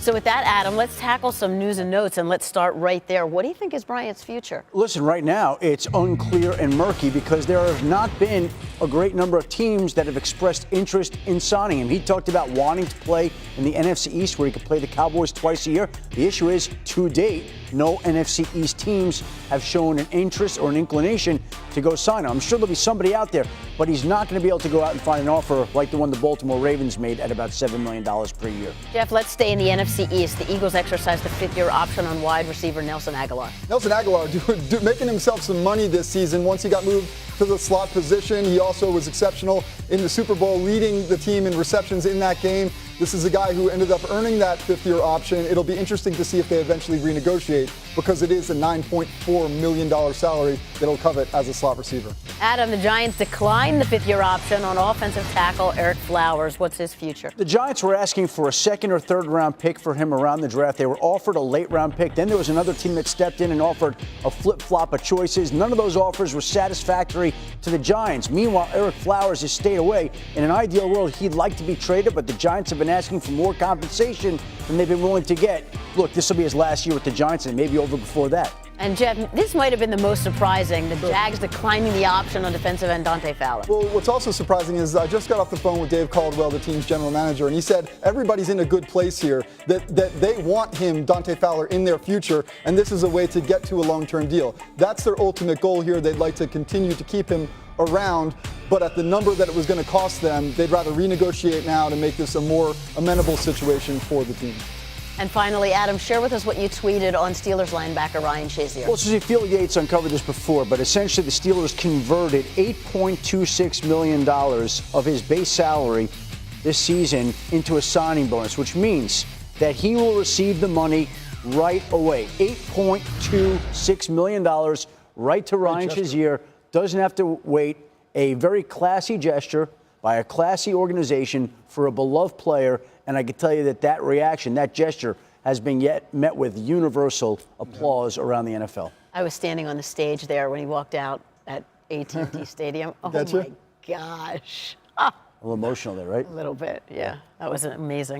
So with that, Adam, let's tackle some news and notes, and let's start right there. What do you think is Bryant's future? Listen, right now it's unclear and murky because there have not been a great number of teams that have expressed interest in signing him. He talked about wanting to play in the NFC East where he could play the Cowboys twice a year. The issue is, to date, no NFC East teams have shown an interest or an inclination to go sign him. I'm sure there'll be somebody out there, but he's not going to be able to go out and find an offer like the one the Baltimore Ravens made at about $7 million per year. Jeff, let's stay in the NFC East. The Eagles exercised the fifth-year option on wide receiver Nelson Agholor. Nelson Agholor making himself some money this season once he got moved to the slot position. He also was exceptional in the Super Bowl, leading the team in receptions in that game. This is a guy who ended up earning that fifth-year option. It'll be interesting to see if they eventually renegotiate because it is a $9.4 million salary that he'll covet as a slot receiver. Adam, the Giants declined the fifth-year option on offensive tackle Eric Flowers. What's his future? The Giants were asking for a second or third round pick for him around the draft. They were offered a late round pick. Then there was another team that stepped in and offered a flip-flop of choices. None of those offers were satisfactory to the Giants. Meanwhile, Eric Flowers has stayed away. In an ideal world, he'd like to be traded, but the Giants have been asking for more compensation than they've been willing to get. Look, this will be his last year with the Giants and maybe over before that. And Jeff, this might have been the most surprising, the Jags declining the option on defensive end Dante Fowler. Well, what's also surprising is I just got off the phone with Dave Caldwell, the team's general manager, and he said everybody's in a good place here, that they want him, Dante Fowler, in their future, and this is a way to get to a long-term deal. That's their ultimate goal here. They'd like to continue to keep him around, but at the number that it was going to cost them, they'd rather renegotiate now to make this a more amenable situation for the team. And finally, Adam, share with us what you tweeted on Steelers linebacker Ryan Shazier. Well, Susie, Phil Yates uncovered this before, but essentially the Steelers converted $8.26 million of his base salary this season into a signing bonus, which means that he will receive the money right away. $8.26 million right to Ryan Shazier. Doesn't have to wait. A very classy gesture by a classy organization for a beloved player. And I can tell you that reaction, that gesture, has been met with universal applause around the NFL. I was standing on the stage there when he walked out at AT&T Stadium. Oh, my gosh. A little emotional there, right? A little bit, yeah. That was amazing.